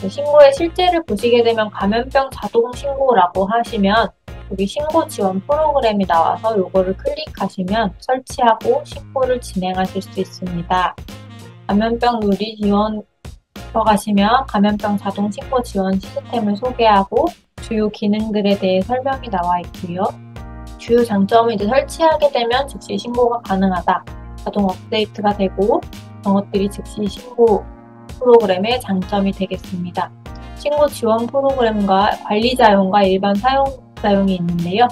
신고의 실제를 보시게 되면 감염병 자동 신고라고 하시면 여기 신고 지원 프로그램이 나와서 요거를 클릭하시면 설치하고 신고를 진행하실 수 있습니다. 감염병 누리 지원 들어가시면 감염병 자동 신고 지원 시스템을 소개하고 주요 기능들에 대해 설명이 나와 있고요. 주요 장점은 이제 설치하게 되면 즉시 신고가 가능하다. 자동 업데이트가 되고 그런 것들이 즉시 신고 프로그램의 장점이 되겠습니다. 신고 지원 프로그램과 관리자용과 일반 사용자용이 있는데요.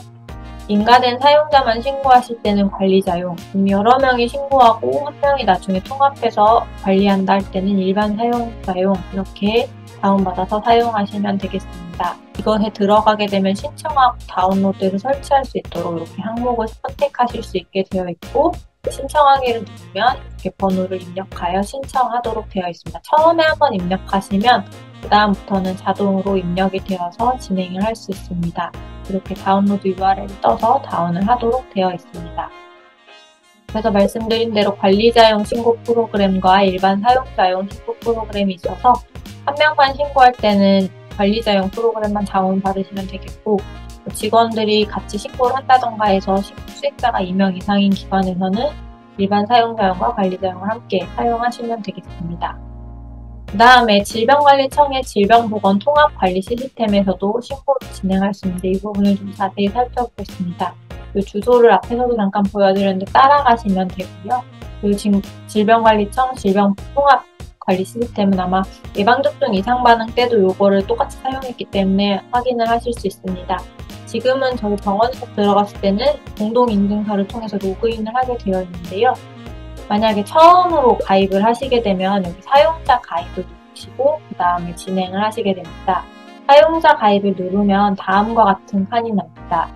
인가된 사용자만 신고하실 때는 관리자용, 여러 명이 신고하고 한 명이 나중에 통합해서 관리한다 할 때는 일반 사용자용 이렇게 다운받아서 사용하시면 되겠습니다. 이것에 들어가게 되면 신청하고 다운로드를 설치할 수 있도록 이렇게 항목을 선택하실 수 있게 되어 있고 신청하기를 누르면 이렇게 번호를 입력하여 신청하도록 되어 있습니다. 처음에 한번 입력하시면 그 다음부터는 자동으로 입력이 되어서 진행을 할 수 있습니다. 이렇게 다운로드 URL을 떠서 다운을 하도록 되어 있습니다. 그래서 말씀드린 대로 관리자용 신고 프로그램과 일반 사용자용 신고 프로그램이 있어서 한 명만 신고할 때는 관리자용 프로그램만 다운받으시면 되겠고 직원들이 같이 신고를 한다던가 해서 수익자가 2명 이상인 기관에서는 일반 사용자용과 관리자용을 함께 사용하시면 되겠습니다. 그 다음에 질병관리청의 질병보건 통합관리 시스템에서도 신고를 진행할 수 있는데 이 부분을 좀 자세히 살펴보겠습니다. 이 주소를 앞에서도 잠깐 보여드렸는데 따라가시면 되고요. 이 질병관리청 질병통합관리 시스템은 아마 예방접종 이상반응 때도 이거를 똑같이 사용했기 때문에 확인을 하실 수 있습니다. 지금은 저희 병원에서 들어갔을 때는 공동인증서를 통해서 로그인을 하게 되어 있는데요. 만약에 처음으로 가입을 하시게 되면 여기 사용자 가입을 누르시고 그 다음에 진행을 하시게 됩니다. 사용자 가입을 누르면 다음과 같은 칸이 납니다.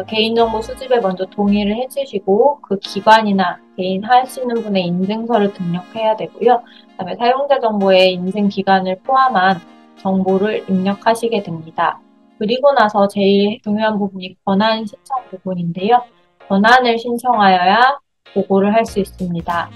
개인정보 수집에 먼저 동의를 해주시고 그 기관이나 개인 하시는 분의 인증서를 등록해야 되고요. 그 다음에 사용자 정보에 인증 기간을 포함한 정보를 입력하시게 됩니다. 그리고 나서 제일 중요한 부분이 권한 신청 부분인데요. 권한을 신청하여야 보고를 할 수 있습니다.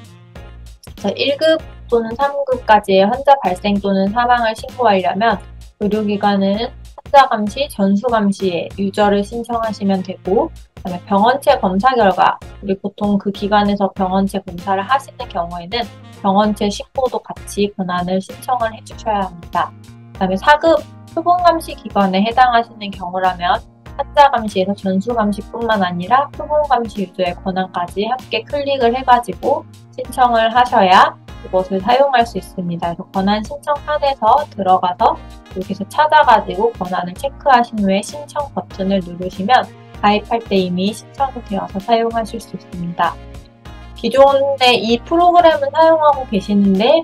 1급 또는 3급까지의 환자 발생 또는 사망을 신고하려면 의료기관은 환자 감시, 전수 감시에 유저를 신청하시면 되고 그다음에 병원체 검사 결과, 우리 보통 그 기관에서 병원체 검사를 하시는 경우에는 병원체 신고도 같이 권한을 신청을 해주셔야 합니다. 그다음에 4급 표본감시 기관에 해당하시는 경우라면 환자 감시에서 전수 감시뿐만 아니라 표본 감시 유저의 권한까지 함께 클릭을 해가지고 신청을 하셔야 그것을 사용할 수 있습니다. 그래서 권한 신청 칸에서 들어가서 여기서 찾아가지고 권한을 체크하신 후에 신청 버튼을 누르시면 가입할 때 이미 신청이 되어서 사용하실 수 있습니다. 기존에 이 프로그램을 사용하고 계시는데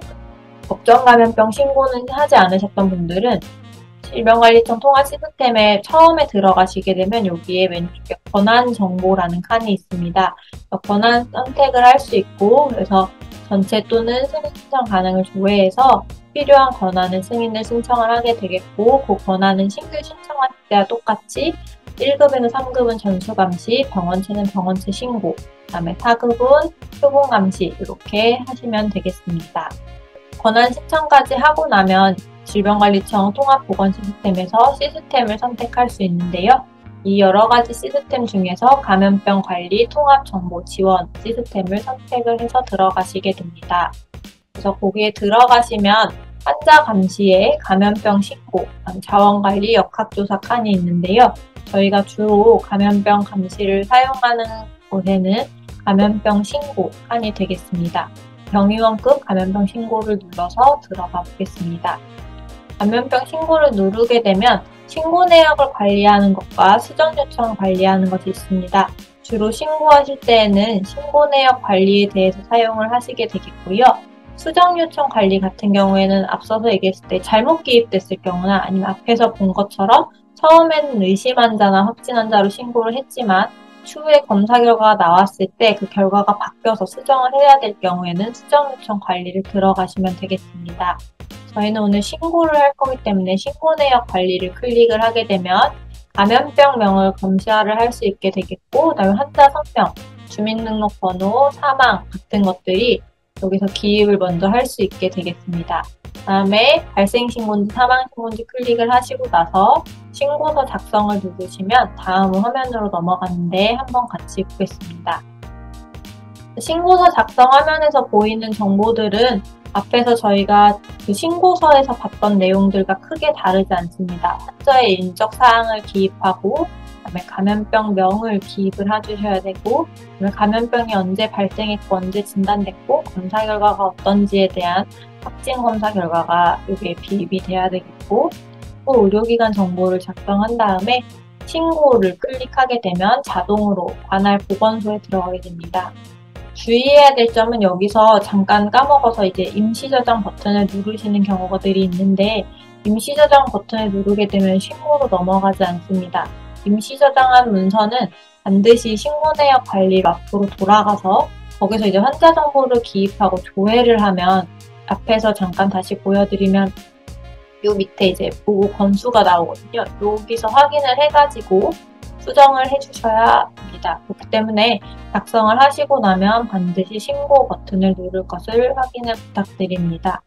법정 감염병 신고는 하지 않으셨던 분들은 질병관리청 통합 시스템에 처음에 들어가시게 되면 여기에 왼쪽에 권한 정보라는 칸이 있습니다. 권한 선택을 할 수 있고 그래서 전체 또는 승인 신청 가능을 조회해서 필요한 권한은 승인을 신청을 하게 되겠고 그 권한은 신규 신청할 때와 똑같이 1급에서 3급은 전수감시, 병원체는 병원체 신고, 그 다음에 4급은 표본감시 이렇게 하시면 되겠습니다. 권한 신청까지 하고 나면 질병관리청 통합보건 시스템에서 시스템을 선택할 수 있는데요. 이 여러가지 시스템 중에서 감염병 관리 통합 정보 지원 시스템을 선택을 해서 들어가시게 됩니다. 그래서 거기에 들어가시면 환자 감시에 감염병 신고, 자원관리 역학조사 칸이 있는데요. 저희가 주로 감염병 감시를 사용하는 곳에는 감염병 신고 칸이 되겠습니다. 병의원급 감염병 신고를 눌러서 들어가 보겠습니다. 감염병 신고를 누르게 되면 신고 내역을 관리하는 것과 수정 요청을 관리하는 것이 있습니다. 주로 신고하실 때에는 신고 내역 관리에 대해서 사용을 하시게 되겠고요. 수정 요청 관리 같은 경우에는 앞서서 얘기했을 때 잘못 기입됐을 경우나 아니면 앞에서 본 것처럼 처음에는 의심 환자나 확진 환자로 신고를 했지만 추후에 검사 결과가 나왔을 때 그 결과가 바뀌어서 수정을 해야 될 경우에는 수정 요청 관리를 들어가시면 되겠습니다. 저희는 오늘 신고를 할 거기 때문에 신고 내역 관리를 클릭을 하게 되면 감염병명을 검사를 할 수 있게 되겠고 그다음에 환자 성명, 주민등록번호, 사망 같은 것들이 여기서 기입을 먼저 할 수 있게 되겠습니다. 다음에 발생신고인지 사망신고인지 클릭을 하시고 나서 신고서 작성을 누르시면 다음 화면으로 넘어가는데 한번 같이 보겠습니다. 신고서 작성 화면에서 보이는 정보들은 앞에서 저희가 그 신고서에서 봤던 내용들과 크게 다르지 않습니다. 환자의 인적 사항을 기입하고 그다음에 감염병명을 기입을 해주셔야 되고 그다음에 감염병이 언제 발생했고 언제 진단됐고 검사 결과가 어떤지에 대한 확진 검사 결과가 여기에 기입이 돼야 되겠고 또 의료기관 정보를 작성한 다음에 신고를 클릭하게 되면 자동으로 관할 보건소에 들어가게 됩니다. 주의해야 될 점은 여기서 잠깐 까먹어서 이제 임시 저장 버튼을 누르시는 경우들이 있는데 임시 저장 버튼을 누르게 되면 신고로 넘어가지 않습니다. 임시 저장한 문서는 반드시 신고 내역 관리로 앞으로 돌아가서 거기서 이제 환자 정보를 기입하고 조회를 하면 앞에서 잠깐 다시 보여드리면 요 밑에 이제 보고 건수가 나오거든요. 여기서 확인을 해가지고 수정을 해주셔야 합니다. 그렇기 때문에 작성을 하시고 나면 반드시 신고 버튼을 누를 것을 확인을 부탁드립니다.